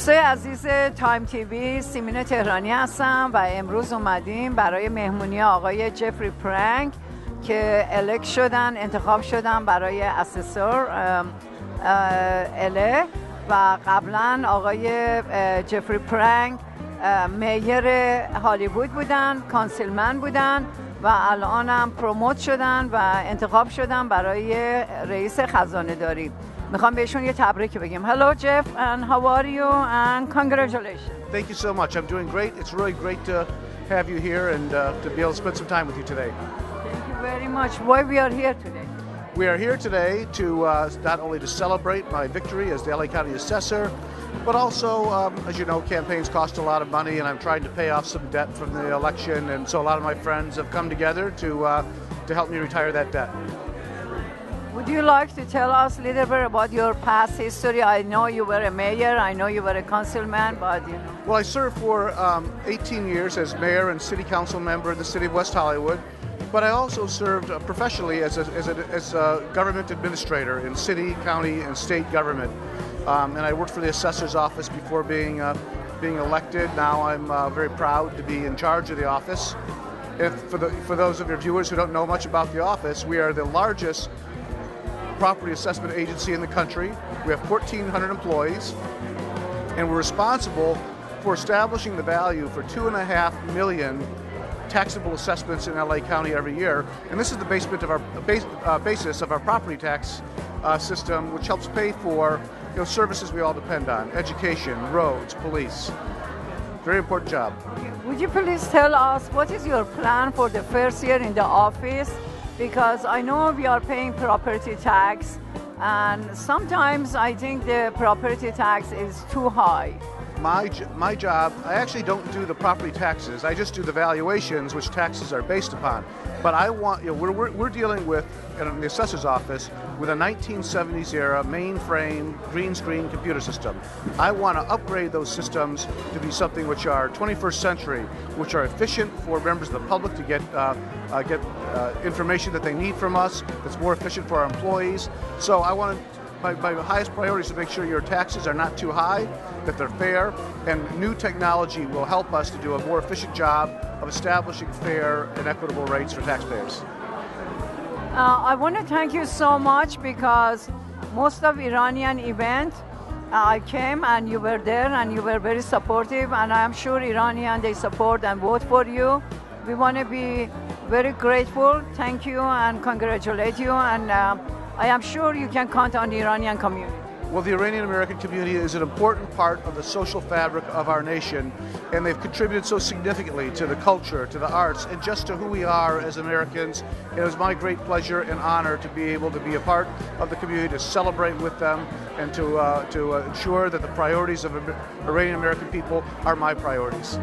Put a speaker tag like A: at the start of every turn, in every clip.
A: دوستای عزیز تایم تیوی، سیمین تهرانی هستم و امروز اومدیم برای مهمونی آقای جفری پرنگ که انتخاب شدن برای اسسور اله و قبلا آقای جفری پرنگ میر هالیوود بودن، کانسلمن بودن و الان هم پروموت شدن و انتخاب شدن برای رئیس خزانه داری. میخوام بهشون یه تبریک بگیم. Hello Jeff, and how are you, and congratulations.
B: Thank you so much. I'm doing great. It's really great to have you here and to be able to spend some time with you today.
A: Thank you very much. Why we are here today?
B: We are here today to not only to celebrate my victory as the LA County Assessor, but also, as you know, campaigns cost a lot of money, and I'm trying to pay off some debt from the election, and so a lot of my friends have come together to help me retire that debt.
A: Would you like to tell us a little bit about your past history? I know you were a mayor, I know you were a councilman, but you know.
B: Well, I served for 18 years as mayor and city council member in the city of West Hollywood, but I also served professionally as a government administrator in city, county, and state government. And I worked for the assessor's office before being elected. Now I'm very proud to be in charge of the office. For those of your viewers who don't know much about the office, we are the largest property assessment agency in the country. We have 1,400 employees, and we're responsible for establishing the value for 2.5 million taxable assessments in LA County every year. And this is the basis of our property tax system, which helps pay for services we all depend on: education, roads, police. Very important job.
A: Would you please tell us what is your plan for the first year in the office? Because I know we are paying property tax, and sometimes I think the property tax is too high.
B: My job, I actually don't do the property taxes. I just do the valuations, which taxes are based upon. But I want, we're dealing with, in the assessor's office, with a 1970s era mainframe green screen computer system. I want to upgrade those systems to be something which are 21st century, which are efficient for members of the public to get information that they need from us, that's more efficient for our employees. So I want to, my highest priority is to make sure your taxes are not too high, that they're fair, and new technology will help us to do a more efficient job of establishing fair and equitable rates for taxpayers.
A: I want to thank you so much, because most of Iranian event I came and you were there and you were very supportive, and I'm sure Iranian they support and vote for you. We want to be very grateful, thank you and congratulate you, and I am sure you can count on the Iranian community.
B: Well, the Iranian American community is an important part of the social fabric of our nation, and they've contributed so significantly to the culture, to the arts, and just to who we are as Americans. It was my great pleasure and honor to be able to be a part of the community, to celebrate with them, and to ensure that the priorities of Iranian American people are my priorities.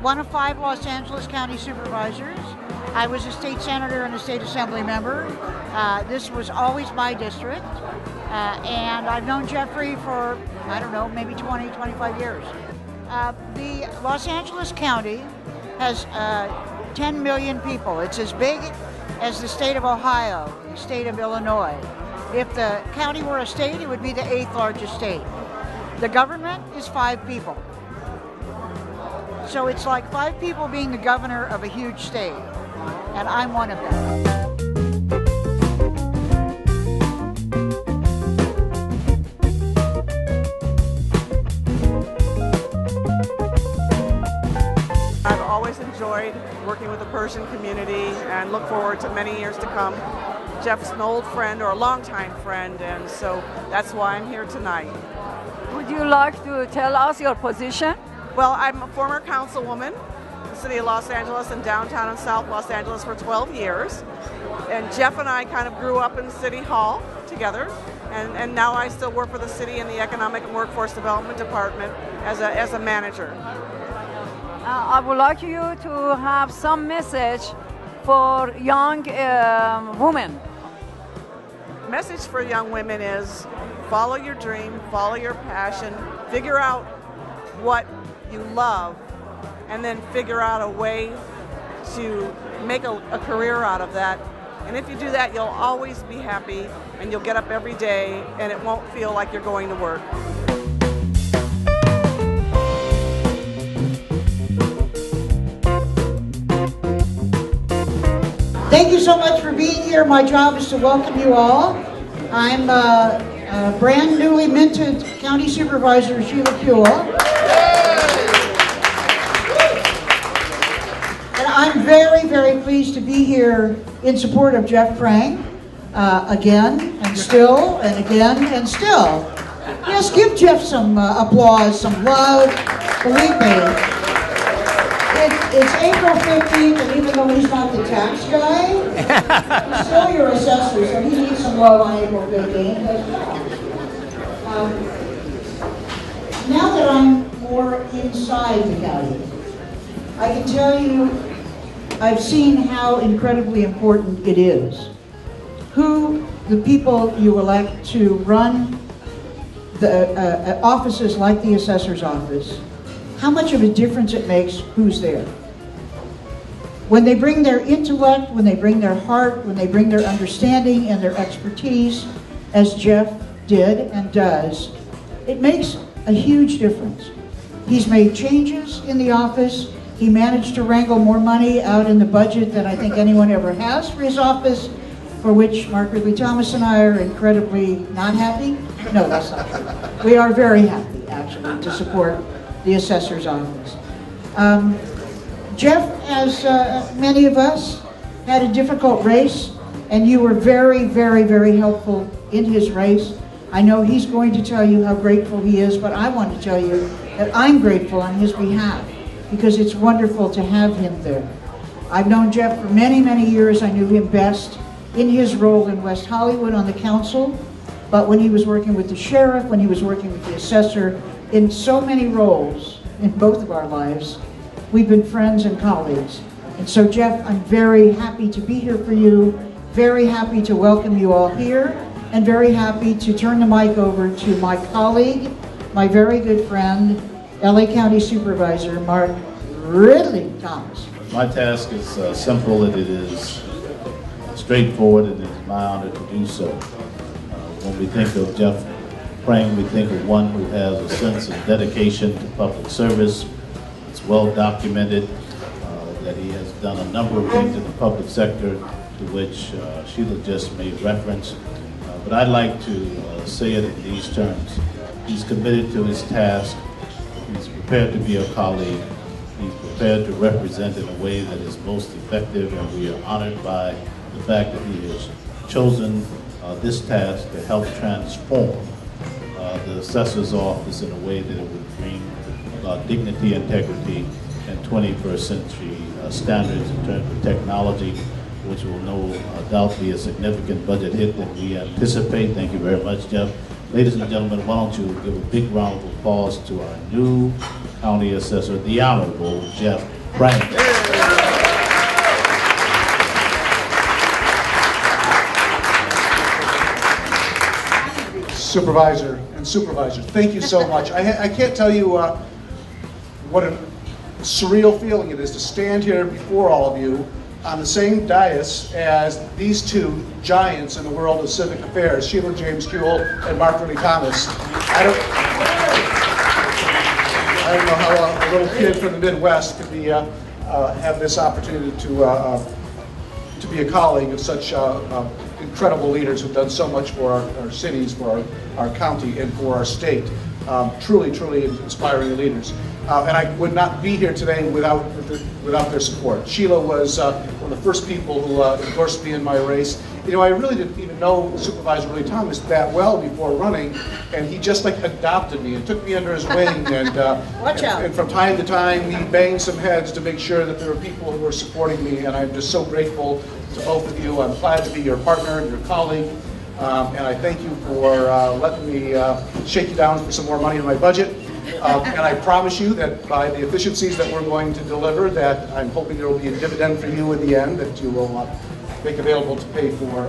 C: One of 5 Los Angeles County supervisors. I was a state senator and a state assembly member. This was always my district. And I've known Jeffrey for, I don't know, maybe 20, 25 years. The Los Angeles County has 10 million people. It's as big as the state of Ohio, the state of Illinois. If the county were a state, it would be the 8th largest state. The government is 5 people. So it's like 5 people being the governor of a huge state, and I'm one of them.
D: I've always enjoyed working with the Persian community and look forward to many years to come. Jeff's an old friend, or a longtime friend, and so that's why I'm here tonight.
A: Would you like to tell us your position?
D: Well, I'm a former councilwoman in the city of Los Angeles and downtown and South Los Angeles for 12 years. And Jeff and I kind of grew up in City Hall together. And now I still work for the city in the Economic and Workforce Development Department as a manager.
A: I would like you to have some message for young women.
D: Message for young women is follow your dream, follow your passion, figure out what you love, and then figure out a way to make a career out of that. And if you do that, you'll always be happy, and you'll get up every day, and it won't feel like you're going to work.
C: Thank you so much for being here. My job is to welcome you all. I'm brand newly minted County Supervisor Sheila Puel. And I'm very, very pleased to be here in support of Jeff Prang, again and still and again and still. Yes, give Jeff some applause, some love. Believe me. It's April 15th, and even though he's not the tax guy, he's still your assessor, so he needs some love on April 15th as well. Now that I'm more inside the county, I can tell you I've seen how incredibly important it is who the people you elect to run the offices like the assessor's office, how much of a difference it makes who's there. When they bring their intellect, when they bring their heart, when they bring their understanding and their expertise, as Jeff did and does, it makes a huge difference. He's made changes in the office. He managed to wrangle more money out in the budget than I think anyone ever has for his office, for which Mark Ridley Thomas and I are incredibly not happy. No, that's not true. We are very happy, actually, to support the assessor's office. Jeff, as many of us, had a difficult race, and you were very, very, very helpful in his race. I know he's going to tell you how grateful he is, but I want to tell you that I'm grateful on his behalf, because it's wonderful to have him there. I've known Jeff for many, many years. I knew him best in his role in West Hollywood on the council, but when he was working with the sheriff, when he was working with the assessor, in so many roles in both of our lives, we've been friends and colleagues. And so, Jeff, I'm very happy to be here for you, very happy to welcome you all here, and very happy to turn the mic over to my colleague, my very good friend, LA County Supervisor Mark Ridley Thomas.
E: My task is simple, and it is straightforward, and it is my honor to do so. When we think of Jeff Prang, we think of one who has a sense of dedication to public service. It's well documented that he has done a number of things in the public sector, to which Sheila just made reference. But I'd like to say it in these terms. He's committed to his task. He's prepared to be a colleague. He's prepared to represent in a way that is most effective, and we are honored by the fact that he has chosen this task to help transform the assessor's office in a way that it would bring dignity, integrity, and 21st century standards in terms of technology, which will no doubt be a significant budget hit that we anticipate. Thank you very much, Jeff. Ladies and gentlemen, why don't you give a big round of applause to our new county assessor, the Honorable Jeff Prang.
B: Supervisor and Supervisor, thank you so much. I can't tell you what a surreal feeling it is to stand here before all of you on the same dais as these two giants in the world of civic affairs, Sheila James Puel and Mark Ridley Thomas. I don't know how a little kid from the Midwest could be have this opportunity to be a colleague of such incredible leaders who've done so much for our cities, for our county, and for our state. Truly, truly inspiring leaders. And I would not be here today without their support. Sheila was one of the first people who endorsed me in my race. You know, I really didn't even know Supervisor Ridley Thomas that well before running, and he just like adopted me and took me under his wing. And,
C: Watch out.
B: And from time to time, we banged some heads to make sure that there were people who were supporting me, and I'm just so grateful to both of you. I'm glad to be your partner and your colleague. And I thank you for letting me shake you down for some more money in my budget. And I promise you that by the efficiencies that we're going to deliver, that I'm hoping there will be a dividend for you in the end that you will make available to pay for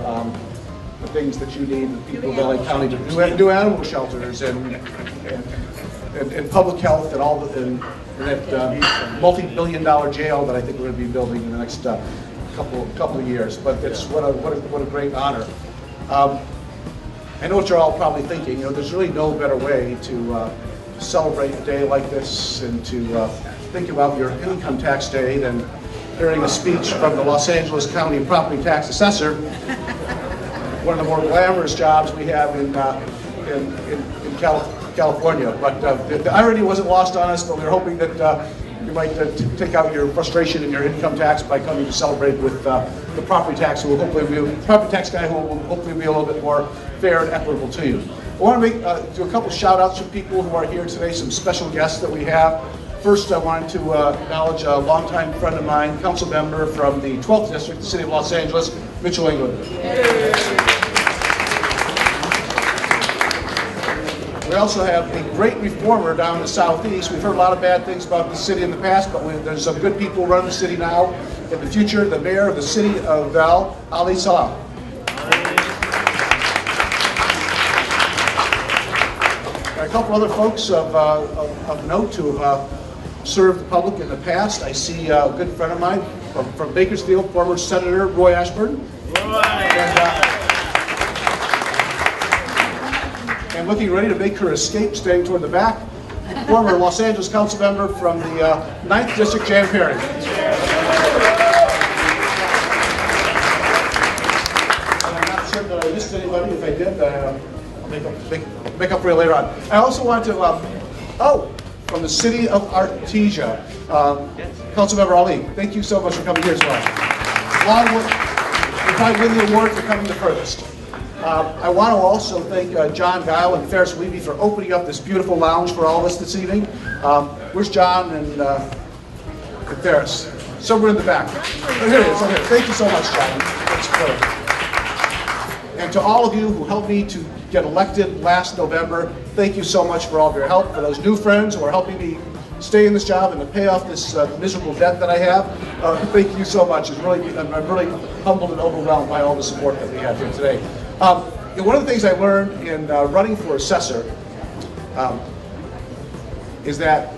B: the things that you need, the people of LA County, to do animal shelters and public health and all the that multi-billion-dollar jail that I think we're going to be building in the next couple of years. But it's what a great honor. I know what you're all probably thinking. You know, there's really no better way to celebrate a day like this and to think about your income tax day than hearing a speech from the Los Angeles County Property Tax Assessor, one of the more glamorous jobs we have in California. But the irony wasn't lost on us, but we were hoping that you might take out your frustration in your income tax by coming to celebrate with the property tax, who will hopefully be property tax guy who will hopefully be a little bit more fair and equitable to you. I want to do a couple shout outs for people who are here today, some special guests that we have. First, I wanted to acknowledge a longtime friend of mine, council member from the 12th District, the City of Los Angeles, Mitchell England. We also have a great reformer down in the Southeast. We've heard a lot of bad things about the city in the past, but there's some good people running the city now. In the future, the mayor of the city of Val, Ali Salam. A couple other folks of note who have served the public in the past. I see a good friend of mine from Bakersfield, former Senator Roy Ashburn. And looking ready to make her escape, staying toward the back, former Los Angeles council member from the 9th District, Jan Perry. And I'm not sure that I missed anybody. If I did, I'll make up for you later on. I also want to, from the city of Artesia, Councilmember Ali, thank you so much for coming here as well. You probably win the award for coming the furthest. I want to also thank John Guile and Ferris Levy for opening up this beautiful lounge for all of us this evening. Where's John and Ferris? Somewhere in the back. Oh, here it is. Okay. Thank you so much, John. That's great. And to all of you who helped me to get elected last November, thank you so much for all of your help. For those new friends who are helping me stay in this job and to pay off this miserable debt that I have, thank you so much. I'm really humbled and overwhelmed by all the support that we have here today. One of the things I learned in running for assessor is that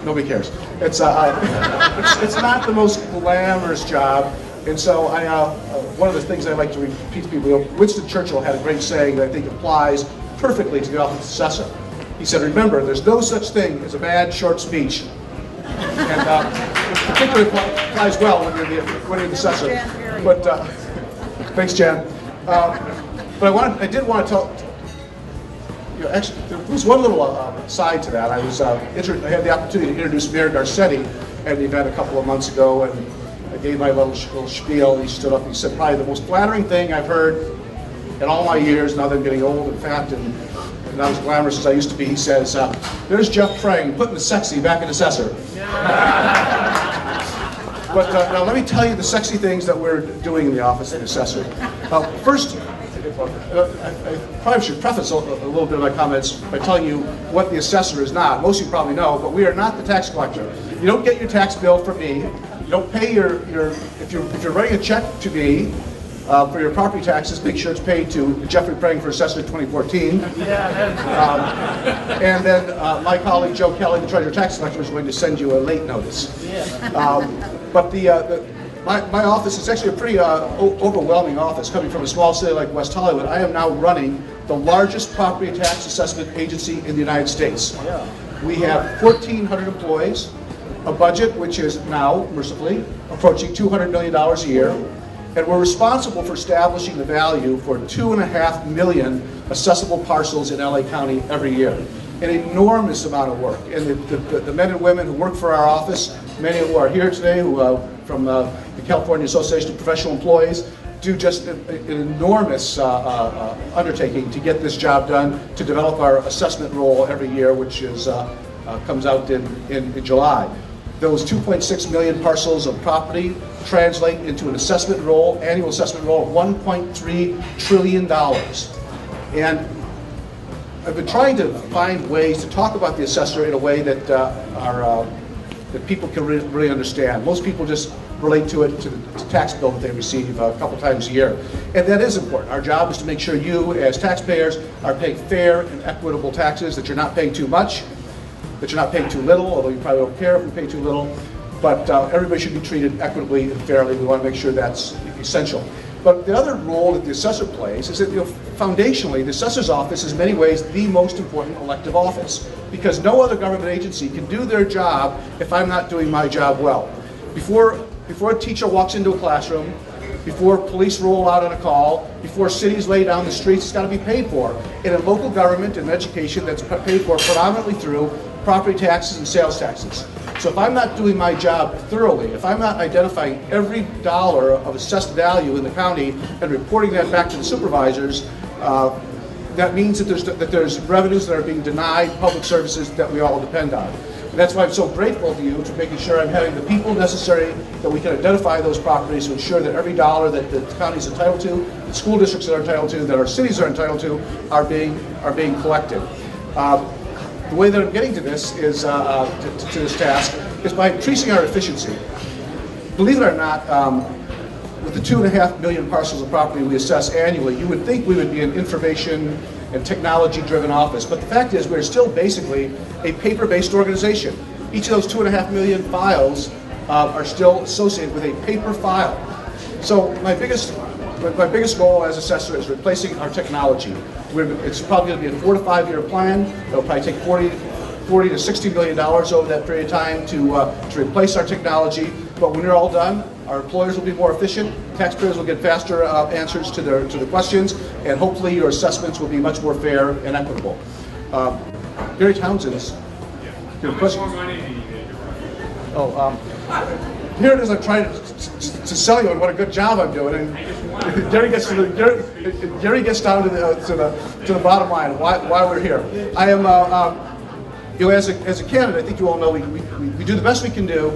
B: nobody cares. It's not the most glamorous job, and so one of the things I like to repeat to people, Winston Churchill had a great saying that I think applies perfectly to the office of assessor. He said, "Remember, there's no such thing as a bad short speech," and it particularly applies well when you're the assessor. But thanks, Jan. But I did want to tell. Actually, there was one little side to that. I had the opportunity to introduce Mayor Garcetti at an event a couple of months ago, and I gave my little spiel. He stood up and he said, "Probably the most flattering thing I've heard in all my years, now that I'm getting old and fat and not as glamorous as I used to be," he says, "There's Jeff Prang putting the sexy back in Assessor." But now let me tell you the sexy things that we're doing in the office of the Assessor. First, I probably should preface a little bit of my comments by telling you what the Assessor is not. Most of you probably know, but we are not the tax collector. You don't get your tax bill from me. You don't pay if you're writing a check to me for your property taxes, make sure it's paid to Jeffrey Prang for Assessor 2014. And then my colleague Joe Kelly, the Treasurer Tax Collector, is going to send you a late notice. But my office is actually a pretty overwhelming office. Coming from a small city like West Hollywood, I am now running the largest property tax assessment agency in the United States. We have 1,400 employees, a budget which is now, mercifully, approaching $200 million a year, and we're responsible for establishing the value for 2.5 million assessable parcels in LA County every year. An enormous amount of work, and the men and women who work for our office, many who are here today, who from the California Association of Professional Employees, do just an enormous undertaking to get this job done, to develop our assessment roll every year, which comes out in July. Those 2.6 million parcels of property translate into an assessment roll, annual assessment roll of $1.3 trillion. And I've been trying to find ways to talk about the assessor in a way that that people can really understand. Most people just relate to it to the tax bill that they receive a couple times a year. And that is important. Our job is to make sure you, as taxpayers, are paying fair and equitable taxes, that you're not paying too much. that you're not paying too little, although you probably don't care if you pay too little. But everybody should be treated equitably and fairly. We want to make sure that's essential. But the other role that the assessor plays is that, foundationally, the assessor's office is in many ways the most important elective office, because no other government agency can do their job if I'm not doing my job well. Before a teacher walks into a classroom, before police roll out on a call, before cities lay down the streets, it's got to be paid for. And in local government and education, that's paid for predominantly through property taxes and sales taxes. So if I'm not doing my job thoroughly, if I'm not identifying every dollar of assessed value in the county and reporting that back to the supervisors, that means that there's revenues that are being denied public services that we all depend on. And that's why I'm so grateful to you for making sure I'm having the people necessary that we can identify those properties to ensure that every dollar that the county is entitled to, the school districts are entitled to, that our cities are entitled to, are being collected. The way that I'm getting to this is to this task is by increasing our efficiency. Believe it or not, with the 2.5 million parcels of property we assess annually, you would think we would be an information and technology-driven office. But the fact is, we're still basically a paper-based organization. Each of those 2.5 million files are still associated with a paper file. So my biggest goal as assessor is replacing our technology. It's probably going to be a 4 to 5 year plan. It'll probably take $40 to $60 million over that period of time to replace our technology. But when you're all done, our employers will be more efficient, taxpayers will get faster answers to their questions, and hopefully your assessments will be much more fair and equitable. Gary Townsend's. Your question? Here it is. I'm trying to sell you on what a good job I'm doing, and Gary gets down to the bottom line. Why we're here? I am, as a candidate, I think you all know we do the best we can do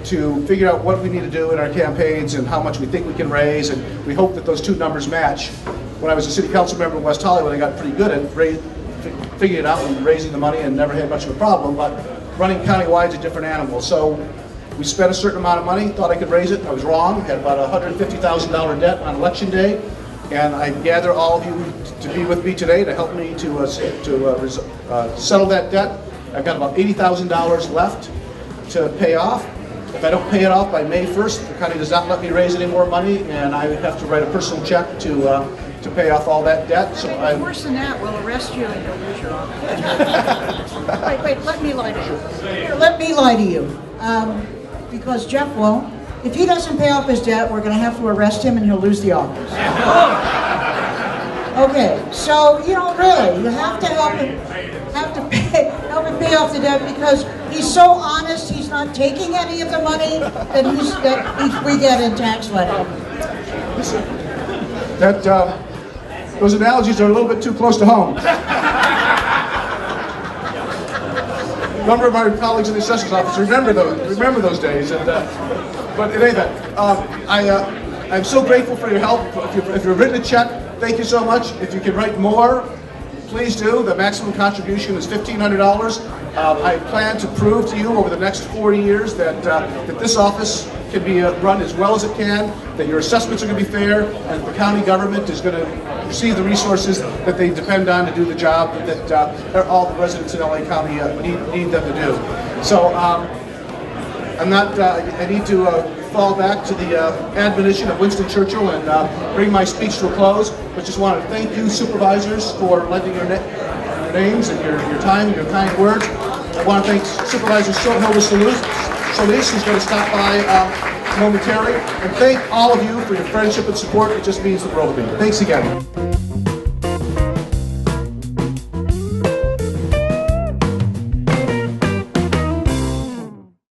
B: to figure out what we need to do in our campaigns and how much we think we can raise, and we hope that those two numbers match. When I was a city council member in West Hollywood, I got pretty good at figuring it out and raising the money and never had much of a problem, but running countywide is a different animal. So we spent a certain amount of money, thought I could raise it. I was wrong. Had about a $150,000 debt on election day, and I gather all of you to be with me today to help me to settle that debt. I've got about $80,000 left to pay off. If I don't pay it off by May 1st, the county does not let me raise any more money, and I have to write a personal check to pay off all that debt. So
C: worse than that, we'll arrest you and you'll lose your office. Wait, let me lie to you. Here, let me lie to you. Because Jeff won't. If he doesn't pay off his debt, we're going to have to arrest him and he'll lose the office. Okay, so, really, you have to help him pay off the debt, because he's so honest, he's not taking any of the money that we get in tax levy.
B: Those analogies are a little bit too close to home. A number of our colleagues in the assessor's office remember those days. But in any event, I'm so grateful for your help. If you've written a check, thank you so much. If you can write more, please do. The maximum contribution is $1,500. I plan to prove to you over the next 4 years that this office can be run as well as it can, that your assessments are going to be fair, and the county government is going to receive the resources that they depend on to do the job that all the residents in LA County need them to do. So I need to fall back to the admonition of Winston Churchill and bring my speech to a close, but just want to thank you supervisors for lending your names and your time and your kind words. I want to thank Supervisor Solis, who's going to stop by momentarily, and thank all of you for your friendship and support. It just means the world to me. Thanks again.